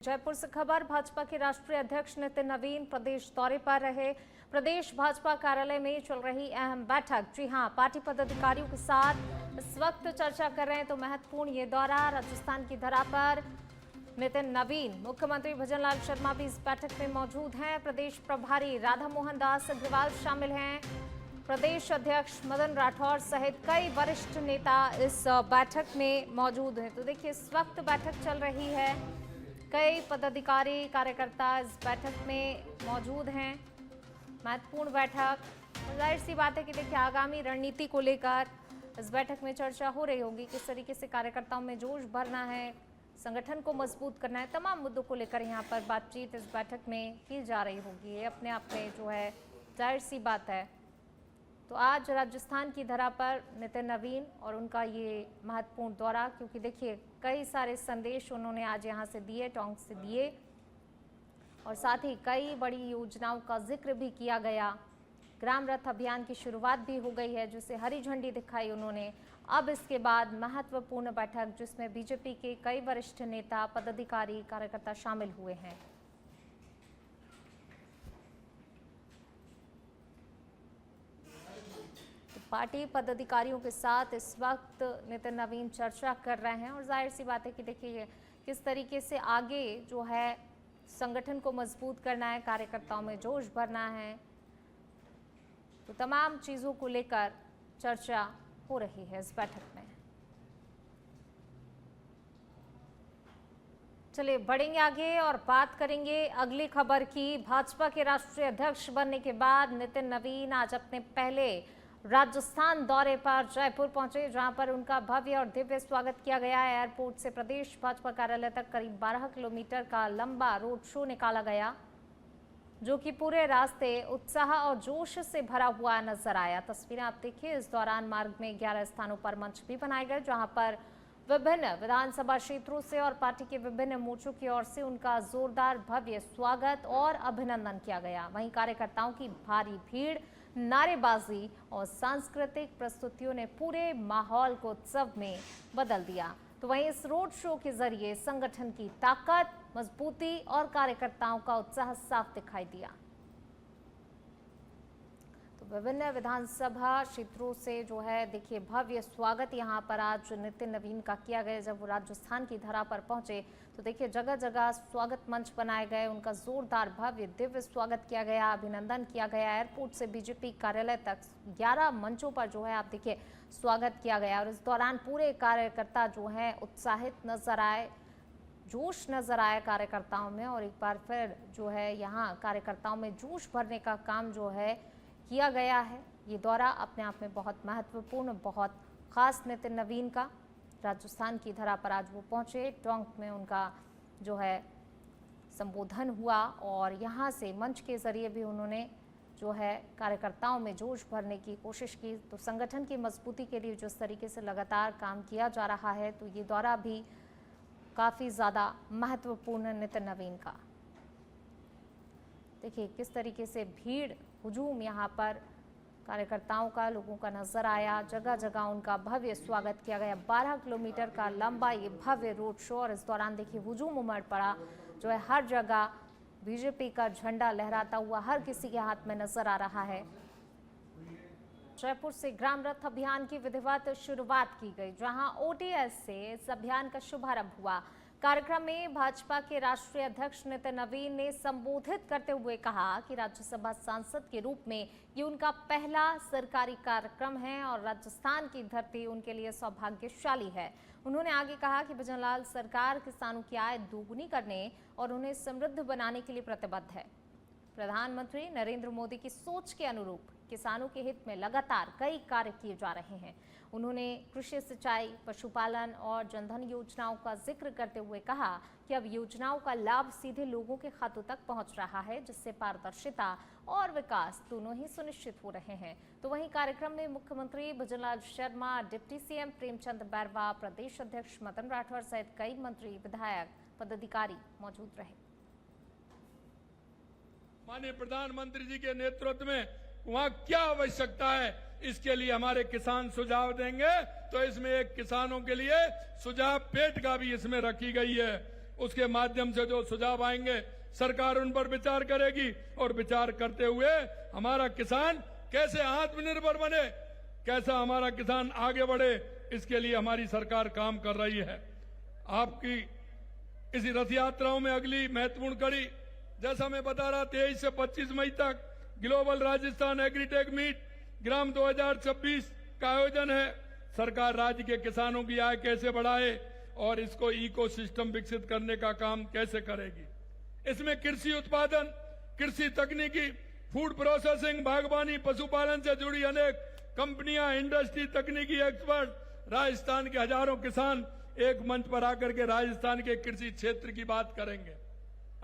जयपुर से खबर। भाजपा के राष्ट्रीय अध्यक्ष नितिन नवीन प्रदेश दौरे पर रहे। प्रदेश भाजपा कार्यालय में चल रही अहम बैठक, जी हां, पार्टी पदाधिकारियों के साथ इस वक्त चर्चा कर रहे हैं। तो महत्वपूर्ण ये दौरा, राजस्थान की धरा पर नितिन नवीन, मुख्यमंत्री भजनलाल शर्मा भी इस बैठक में मौजूद हैं। प्रदेश प्रभारी राधा मोहन दास अग्रवाल शामिल हैं। प्रदेश अध्यक्ष मदन राठौर सहित कई वरिष्ठ नेता इस बैठक में मौजूद हैं। तो देखिए, इस वक्त बैठक चल रही है, कई पदाधिकारी कार्यकर्ता इस बैठक में मौजूद हैं। महत्वपूर्ण बैठक, जाहिर सी बात है कि देखिए आगामी रणनीति को लेकर इस बैठक में चर्चा हो रही होगी। किस तरीके से कार्यकर्ताओं में जोश भरना है, संगठन को मजबूत करना है, तमाम मुद्दों को लेकर यहाँ पर बातचीत इस बैठक में की जा रही होगी। ये अपने आप में जो है जाहिर सी बात है। तो आज राजस्थान की धरा पर नितिन नवीन और उनका ये महत्वपूर्ण दौरा, क्योंकि देखिए कई सारे संदेश उन्होंने आज यहाँ से दिए, टोंक से दिए, और साथ ही कई बड़ी योजनाओं का जिक्र भी किया गया। ग्राम रथ अभियान की शुरुआत भी हो गई है, जिसे हरी झंडी दिखाई उन्होंने। अब इसके बाद महत्वपूर्ण बैठक, जिसमें बीजेपी के कई वरिष्ठ नेता, पदाधिकारी, कार्यकर्ता शामिल हुए हैं। पार्टी पदाधिकारियों के साथ इस वक्त नितिन नवीन चर्चा कर रहे हैं, और जाहिर सी बात है कि देखिए किस तरीके से आगे जो है संगठन को मजबूत करना है, कार्यकर्ताओं में जोश भरना है, तो तमाम चीज़ों को लेकर चर्चा हो रही है इस बैठक में। चलिए बढ़ेंगे आगे और बात करेंगे अगली खबर की। भाजपा के राष्ट्रीय अध्यक्ष बनने के बाद नितिन नवीन आज अपने पहले राजस्थान दौरे पर जयपुर पहुंचे, जहां पर उनका भव्य और दिव्य स्वागत किया गया। एयरपोर्ट से प्रदेश भाजपा कार्यालय तक करीब 12 किलोमीटर का लंबा रोड शो निकाला गया, जो कि पूरे रास्ते उत्साह और जोश से भरा हुआ नजर आया। तस्वीरें आप देखिए। इस दौरान मार्ग में 11 स्थानों पर मंच भी बनाए गए, जहां पर विभिन्न विधानसभा क्षेत्रों से और पार्टी के विभिन्न मोर्चों की ओर से उनका जोरदार भव्य स्वागत और अभिनंदन किया गया। वहीं कार्यकर्ताओं की भारी भीड़, नारेबाजी और सांस्कृतिक प्रस्तुतियों ने पूरे माहौल को उत्सव में बदल दिया। तो वहीं इस रोड शो के जरिए संगठन की ताकत, मजबूती और कार्यकर्ताओं का उत्साह साफ दिखाई दिया। तो विभिन्न विधानसभा क्षेत्रों से जो है देखिए भव्य स्वागत यहाँ पर आज नितिन नवीन का किया गया। जब वो राजस्थान की धरा पर पहुंचे तो देखिए जगह जगह स्वागत मंच बनाए गए, उनका जोरदार भव्य दिव्य स्वागत किया गया, अभिनंदन किया गया। एयरपोर्ट से बीजेपी कार्यालय तक 11 मंचों पर जो है आप देखिए स्वागत किया गया, और इस दौरान पूरे कार्यकर्ता जो हैं उत्साहित नजर आए, जोश नजर आया कार्यकर्ताओं में। और एक बार फिर जो है यहाँ कार्यकर्ताओं में जोश भरने का काम जो है किया गया है। ये दौरा अपने आप में बहुत महत्वपूर्ण, बहुत खास नितिन नवीन का। राजस्थान की धरा पर आज वो पहुंचे, टोंक में उनका जो है संबोधन हुआ, और यहाँ से मंच के जरिए भी उन्होंने जो है कार्यकर्ताओं में जोश भरने की कोशिश की। तो संगठन की मजबूती के लिए जिस तरीके से लगातार काम किया जा रहा है, तो ये दौरा भी काफ़ी ज़्यादा महत्वपूर्ण नितिन नवीन का। देखिए किस तरीके से भीड़, हुजूम यहाँ पर कार्यकर्ताओं का, लोगों का नजर आया। जगह जगह उनका भव्य स्वागत किया गया। 12 किलोमीटर का लंबा ये भव्य रोड शो, और इस दौरान देखिए हुजूम उमड़ पड़ा, जो है हर जगह बीजेपी का झंडा लहराता हुआ हर किसी के हाथ में नजर आ रहा है। जयपुर से ग्राम रथ अभियान की विधिवत शुरुआत की गई, जहां ओटीएस से इस अभियान का शुभारंभ हुआ। कार्यक्रम में भाजपा के राष्ट्रीय अध्यक्ष नितिन नवीन ने संबोधित करते हुए कहा कि राज्यसभा सांसद के रूप में ये उनका पहला सरकारी कार्यक्रम है, और राजस्थान की धरती उनके लिए सौभाग्यशाली है। उन्होंने आगे कहा कि भजनलाल सरकार किसानों की आय दोगुनी करने और उन्हें समृद्ध बनाने के लिए प्रतिबद्ध है। प्रधानमंत्री नरेंद्र मोदी की सोच के अनुरूप किसानों के हित में लगातार कई कार्य किए जा रहे हैं। उन्होंने कृषि, सिंचाई, पशुपालन और जनधन योजनाओं का जिक्र करते हुए कहा कि अब योजनाओं का लाभ सीधे लोगों के खातों तक पहुंच रहा है, जिससे पारदर्शिता और विकास दोनों ही सुनिश्चित हो रहे हैं। तो वहीं कार्यक्रम में मुख्यमंत्री भजनलाल शर्मा, डिप्टी सीएम प्रेमचंद बैरवा, प्रदेश अध्यक्ष मदन राठौर सहित कई मंत्री, विधायक, पदाधिकारी मौजूद रहे। माननीय प्रधानमंत्री जी के नेतृत्व में वहाँ क्या आवश्यकता है, इसके लिए हमारे किसान सुझाव देंगे। तो इसमें एक किसानों के लिए सुझाव पेट का भी इसमें रखी गई है। उसके माध्यम से जो सुझाव आएंगे सरकार उन पर विचार करेगी और विचार करते हुए हमारा किसान कैसे आत्मनिर्भर बने, कैसा हमारा किसान आगे बढ़े, इसके लिए हमारी सरकार काम कर रही है। आपकी इसी रथ यात्राओं में अगली महत्वपूर्ण कड़ी, जैसा मैं बता रहा, 23 से 25 मई तक ग्लोबल राजस्थान एग्रीटेक मीट ग्राम 2026 का आयोजन है। सरकार राज्य के किसानों की आय कैसे बढ़ाए और इसको इकोसिस्टम विकसित करने का काम कैसे करेगी। इसमें कृषि उत्पादन, कृषि तकनीकी, फूड प्रोसेसिंग, बागवानी, पशुपालन से जुड़ी अनेक कंपनियां, इंडस्ट्री, तकनीकी एक्सपर्ट, राजस्थान के हजारों किसान एक मंच पर आकर के राजस्थान के कृषि क्षेत्र की बात करेंगे।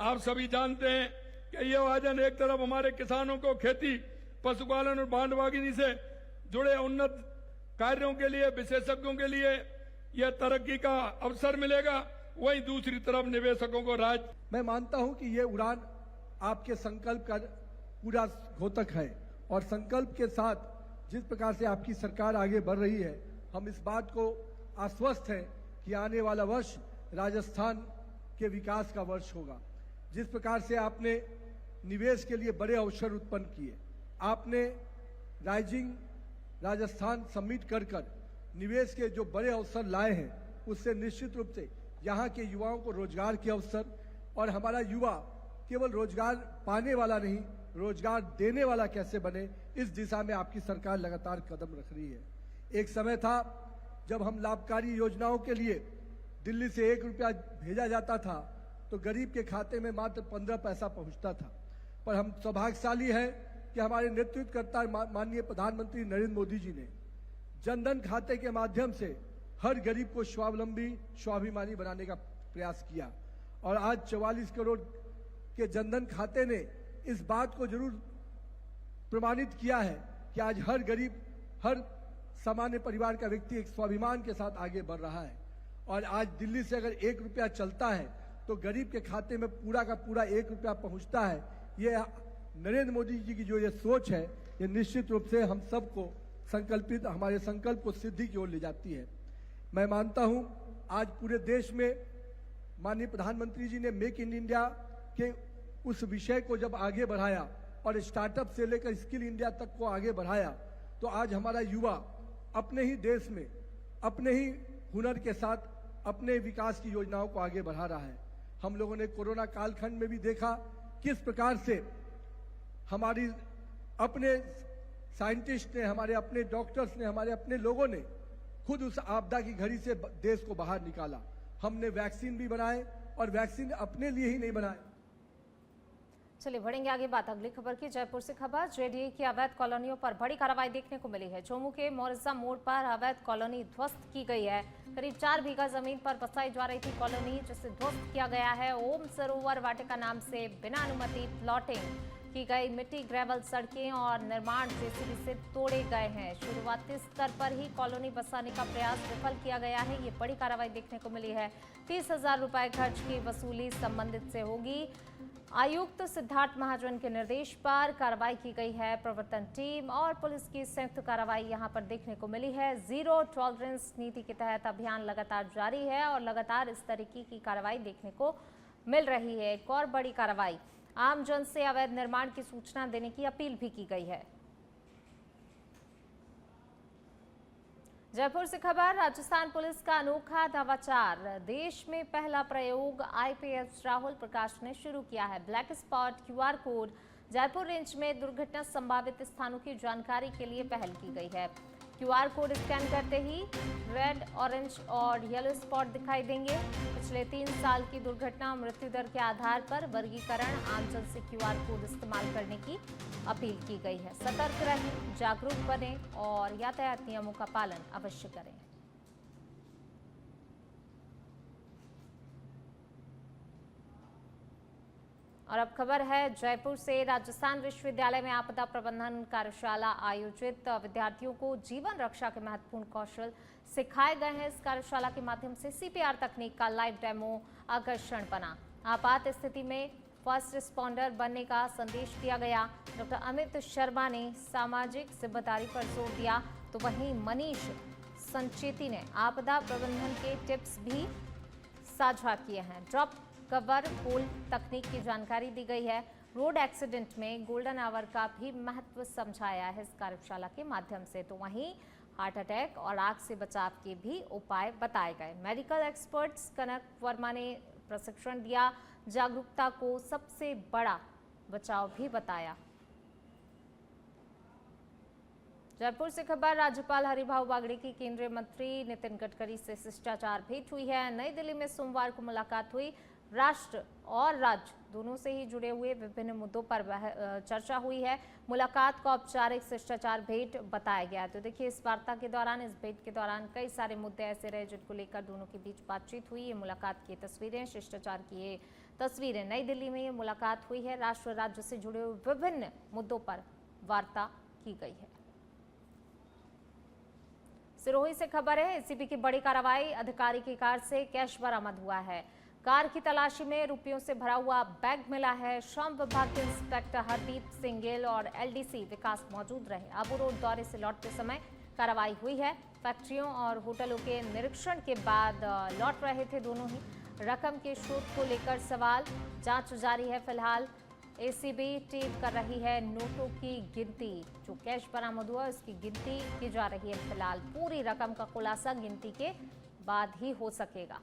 आप सभी जानते हैं कि ये आयोजन एक तरफ हमारे किसानों को खेती, पशुपालन और बागवानी से जुड़े उन्नत कार्यों के लिए, विशेषज्ञों के लिए यह तरक्की का अवसर मिलेगा, वहीं दूसरी तरफ निवेशकों को मैं मानता हूं कि ये उड़ान आपके संकल्प का पूरा घोतक है और संकल्प के साथ जिस प्रकार से आपकी सरकार आगे बढ़ रही है, हम इस बात को आश्वस्त हैं कि आने वाला वर्ष राजस्थान के विकास का वर्ष होगा। जिस प्रकार से आपने निवेश के लिए बड़े अवसर उत्पन्न किए, आपने राइजिंग राजस्थान समिट कर निवेश के जो बड़े अवसर लाए हैं, उससे निश्चित रूप से यहाँ के युवाओं को रोजगार के अवसर, और हमारा युवा केवल रोजगार पाने वाला नहीं, रोजगार देने वाला कैसे बने, इस दिशा में आपकी सरकार लगातार कदम रख रही है। एक समय था जब हम लाभकारी योजनाओं के लिए दिल्ली से 1 रुपया भेजा जाता था तो गरीब के खाते में मात्र 15 पैसा पहुंचता था। पर हम सौभाग्यशाली हैं कि हमारे नेतृत्वकर्ता माननीय प्रधानमंत्री नरेंद्र मोदी जी ने जनधन खाते के माध्यम से हर गरीब को स्वावलंबी, स्वाभिमानी बनाने का प्रयास किया और आज 44 करोड़ के जनधन खाते ने इस बात को जरूर प्रमाणित किया है कि आज हर गरीब, हर सामान्य परिवार का व्यक्ति एक स्वाभिमान के साथ आगे बढ़ रहा है। और आज दिल्ली से अगर 1 रुपया चलता है तो गरीब के खाते में पूरा का पूरा 1 रुपया पहुंचता है। ये नरेंद्र मोदी जी की जो ये सोच है, ये निश्चित रूप से हम सबको संकल्पित, हमारे संकल्प को सिद्धि की ओर ले जाती है। मैं मानता हूं आज पूरे देश में माननीय प्रधानमंत्री जी ने मेक इन इंडिया के उस विषय को जब आगे बढ़ाया और स्टार्टअप से लेकर स्किल इंडिया तक को आगे बढ़ाया, तो आज हमारा युवा अपने ही देश में अपने ही हुनर के साथ अपने विकास की योजनाओं को आगे बढ़ा रहा है। हम लोगों ने कोरोना कालखंड में भी देखा किस प्रकार से हमारी अपने साइंटिस्ट ने, हमारे अपने डॉक्टर्स ने, हमारे अपने लोगों ने खुद उस आपदा की घड़ी से देश को बाहर निकाला। हमने वैक्सीन भी बनाए और वैक्सीन अपने लिए ही नहीं बनाए। चलिए बढ़ेंगे आगे बात अगली खबर की। जयपुर से खबर, जेडीए की अवैध कॉलोनियों पर बड़ी कार्रवाई देखने को मिली है। चोमू के मोरजा मोड़ पर अवैध कॉलोनी ध्वस्त की गई है। करीब 4 बीघा जमीन पर बसाई जा रही थी कॉलोनी, जिसे ध्वस्त किया गया है। ओम सरोवर वाटिका नाम से बिना अनुमति प्लॉटिंग की गई, मिट्टी, ग्रेवल, सड़कें और निर्माण जेसीबी से तोड़े गए हैं। शुरुआती स्तर पर ही कॉलोनी बसाने का प्रयास विफल किया गया है। ये बड़ी कार्रवाई देखने को मिली है। 30,000 रुपए खर्च की वसूली संबंधित से होगी। आयुक्त सिद्धार्थ महाजन के निर्देश पर कार्रवाई की गई है। प्रवर्तन टीम और पुलिस की संयुक्त कार्रवाई यहां पर देखने को मिली है। जीरो टॉलरेंस नीति के तहत अभियान लगातार जारी है और लगातार इस तरीके की कार्रवाई देखने को मिल रही है। एक और बड़ी कार्रवाई, आमजन से अवैध निर्माण की सूचना देने की अपील भी की गई है। जयपुर से खबर, राजस्थान पुलिस का अनोखा नवाचार, देश में पहला प्रयोग आईपीएस राहुल प्रकाश ने शुरू किया है। Black spot QR code, Jaipur range में दुर्घटना संभावित स्थानों की जानकारी के लिए पहल की गई है। क्यूआर कोड स्कैन करते ही रेड, ऑरेंज और येलो स्पॉट दिखाई देंगे। पिछले 3 साल की दुर्घटना मृत्यु दर के आधार पर वर्गीकरण, आमजन से क्यूआर कोड इस्तेमाल करने की अपील की गई है। सतर्क रहें, जागरूक बनें और यातायात नियमों का पालन अवश्य करें। और अब खबर है जयपुर से, राजस्थान विश्वविद्यालय में आपदा प्रबंधन कार्यशाला आयोजित, विद्यार्थियों को जीवन रक्षा के महत्वपूर्ण कौशल सिखाए गए हैं। इस कार्यशाला के माध्यम से सीपीआर तकनीक का लाइव डेमो आकर्षण बना। आपात स्थिति में फर्स्ट रिस्पॉन्डर बनने का संदेश दिया गया। डॉक्टर अमित शर्मा ने सामाजिक जिम्मेदारी पर जोर दिया, तो वहीं मनीष संचेती ने आपदा प्रबंधन के टिप्स भी साझा किए हैं। ड्रॉप कवर होल तकनीक की जानकारी दी गई है। रोड एक्सीडेंट में गोल्डन आवर का भी महत्व समझाया है इस कार्यशाला के माध्यम से। तो वहीं हार्ट अटैक और आग से बचाव के भी उपाय बताए गए। मेडिकल एक्सपर्ट्स कनक वर्मा ने प्रशिक्षण दिया, जागरूकता को सबसे बड़ा बचाव भी बताया। जयपुर से खबर, राज्यपाल हरिभाऊ बागड़े की केंद्रीय मंत्री नितिन गडकरी से शिष्टाचार भेंट हुई है। नई दिल्ली में सोमवार को मुलाकात हुई। राष्ट्र और राज्य दोनों से ही जुड़े हुए विभिन्न मुद्दों पर चर्चा हुई है। मुलाकात को औपचारिक शिष्टाचार भेंट बताया गया। तो देखिए, इस वार्ता के दौरान, इस भेंट के दौरान कई सारे मुद्दे ऐसे रहे जिनको लेकर दोनों के बीच बातचीत हुई। ये मुलाकात की तस्वीरें, शिष्टाचार की ये तस्वीरें। नई दिल्ली में ये मुलाकात हुई है। राष्ट्र और राज्य से जुड़े हुए विभिन्न मुद्दों पर वार्ता की गई है। सिरोही से खबर है, एसीबी की बड़ी कार्रवाई, अधिकारी की कार से कैश बरामद हुआ है। कार की तलाशी में रुपयों से भरा हुआ बैग मिला है। श्रम विभाग के इंस्पेक्टर हरदीप सिंह गिल और एलडीसी विकास मौजूद रहे। आबू रोड दौरे से लौटते समय कार्रवाई हुई है। फैक्ट्रियों और होटलों के निरीक्षण के बाद लौट रहे थे दोनों ही। रकम के स्रोत को लेकर सवाल, जांच जारी है। फिलहाल एसीबी टीम कर रही है नोटों की गिनती। जो कैश बरामद हुआ उसकी गिनती की जा रही है। फिलहाल पूरी रकम का खुलासा गिनती के बाद ही हो सकेगा।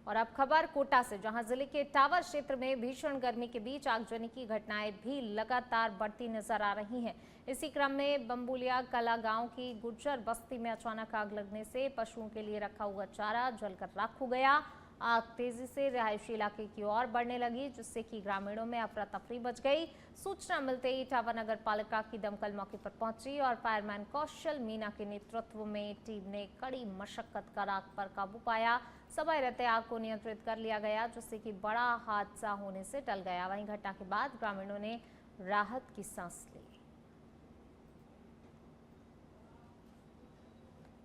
और अब खबर कोटा से, जहां जिले के टावर क्षेत्र में भीषण गर्मी के बीच आगजनी की घटनाएं भी लगातार बढ़ती नजर आ रही हैं। इसी क्रम में बम्बुलिया कला गांव की गुर्जर बस्ती में अचानक आग लगने से पशुओं के लिए रखा हुआ चारा जलकर राख हो गया। आग तेजी से रिहायशी इलाके की ओर बढ़ने लगी, जिससे कि ग्रामीणों में अफरा तफरी मच गई। सूचना मिलते ही टावर नगर पालिका की दमकल मौके पर पहुंची और फायरमैन कौशल मीना के नेतृत्व में टीम ने कड़ी मशक्कत कर आग पर काबू पाया। समय रहते आग को नियंत्रित कर लिया गया, जिससे कि बड़ा हादसा होने से टल गया। वहीं घटना के बाद ग्रामीणों ने राहत की सांस ली।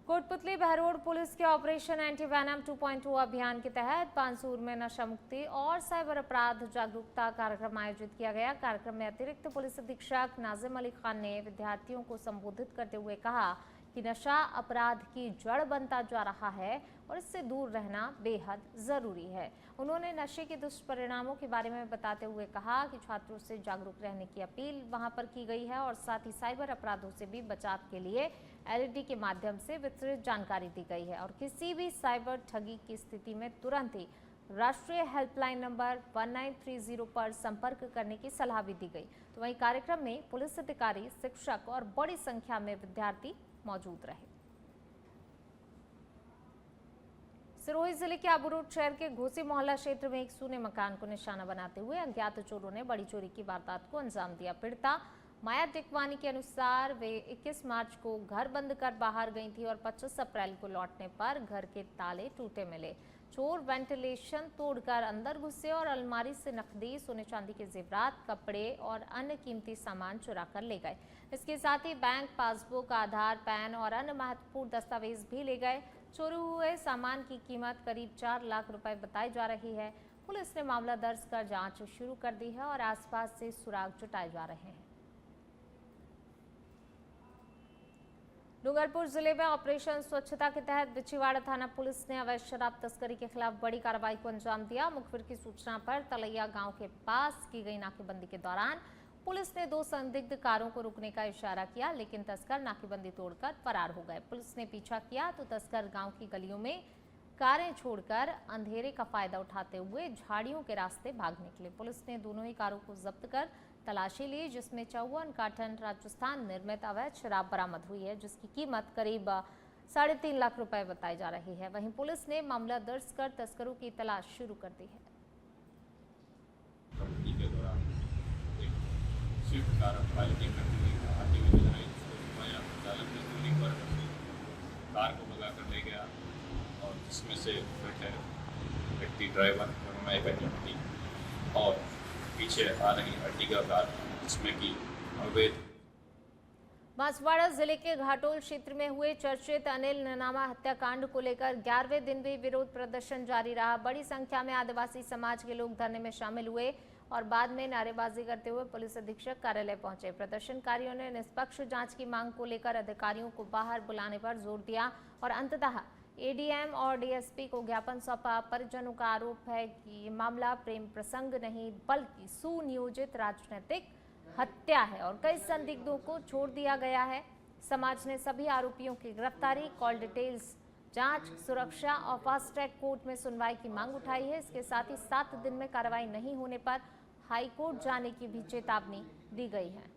कोटपुतली बहरोड पुलिस के ऑपरेशन एंटी वैनम 2.0 अभियान के तहत पानसूर में नशा मुक्ति और साइबर अपराध जागरूकता कार्यक्रम आयोजित किया गया। कार्यक्रम में अतिरिक्त पुलिस अधीक्षक नाजिम अली खान ने विद्यार्थियों को संबोधित करते हुए कहा कि नशा अपराध की जड़ बनता जा रहा है और इससे दूर रहना बेहद जरूरी है। उन्होंने नशे के दुष्परिणामों के बारे में बताते हुए कहा कि छात्रों से जागरूक रहने की अपील वहां पर की गई है और साथ ही साइबर अपराधों से भी बचाव के लिए एलईडी के माध्यम से विस्तृत जानकारी दी गई है। और किसी भी साइबर ठगी की स्थिति में तुरंत ही राष्ट्रीय हेल्पलाइन नंबर 1930 पर संपर्क करने की सलाह भी दी गई। तो वहीं कार्यक्रम में पुलिस अधिकारी, शिक्षक और बड़ी संख्या में विद्यार्थी मौजूद रहे। सिरोही जिले के आबू रोड शहर के घोसी मोहल्ला क्षेत्र में एक सूने मकान को निशाना बनाते हुए अज्ञात चोरों ने बड़ी चोरी की वारदात को अंजाम दिया। पीड़िता माया टिकवानी के अनुसार वे 21 मार्च को घर बंद कर बाहर गई थी और 25 अप्रैल को लौटने पर घर के ताले टूटे मिले। चोर वेंटिलेशन तोड़कर अंदर घुसे और अलमारी से नकदी, सोने चांदी के जेवरात, कपड़े और अन्य कीमती सामान चुरा कर ले गए। इसके साथ ही बैंक पासबुक, आधार, पैन और अन्य महत्वपूर्ण दस्तावेज भी ले गए। चोरी हुए सामान की कीमत करीब 4 लाख रुपए बताई जा रही है। पुलिस ने मामला दर्ज कर जांच शुरू कर दी है और आसपास से सुराग जुटाए जा रहे हैं। डूंगरपुर जिले में ऑपरेशन स्वच्छता के तहत बिछीवाड़ा थाना पुलिस ने अवैध शराब तस्करी के खिलाफ बड़ी कार्रवाई को अंजाम दिया। मुखबिर की सूचना पर तलैया गांव के पास की गई नाकेबंदी के दौरान पुलिस ने 2 संदिग्ध कारों को रुकने का इशारा किया, लेकिन तस्कर नाकेबंदी तोड़कर फरार हो गए। पुलिस ने पीछा किया तो तस्कर गांव की गलियों में कारें छोड़कर अंधेरे का फायदा उठाते हुए झाड़ियों के रास्ते भाग निकले। पुलिस ने दोनों ही कारों को जब्त कर तलाशी ली, जिसमें 54 कार्टन राजस्थान निर्मित अवैध शराब बरामद हुई है, जिसकी कीमत करीब 3.5 लाख रुपए बताई जा रही है। वहीं पुलिस ने मामला दर्ज कर तस्करों की तलाश शुरू कर दी है। कार को भगा कर ले गया और जिसमें से व्यक्ति ड्राइवर और मैं बैठी थी और पीछे आ रही अर्टिगा कार जिसमें कि अवैध। बांसवाड़ा जिले के घाटोल क्षेत्र में हुए चर्चित अनिल ननामा हत्याकांड को लेकर 11वें दिन भी विरोध प्रदर्शन जारी रहा। बड़ी संख्या में आदिवासी समाज के लोग धरने में शामिल हुए और बाद में नारेबाजी करते हुए पुलिस अधीक्षक कार्यालय पहुंचे। प्रदर्शनकारियों ने निष्पक्ष जांच की मांग को लेकर अधिकारियों को बाहर बुलाने पर जोर दिया और अंततः एडीएम और डीएसपी को ज्ञापन सौंपा। परिजनों का आरोप है कि ये मामला प्रेम प्रसंग नहीं बल्कि सुनियोजित राजनीतिक हत्या है और कई संदिग्धों को छोड़ दिया गया है। समाज ने सभी आरोपियों की गिरफ्तारी, कॉल डिटेल्स जांच, सुरक्षा और फास्ट ट्रैक कोर्ट में सुनवाई की मांग उठाई है। इसके साथ ही 7 दिन में कार्रवाई नहीं होने पर हाईकोर्ट जाने की भी चेतावनी दी गई है।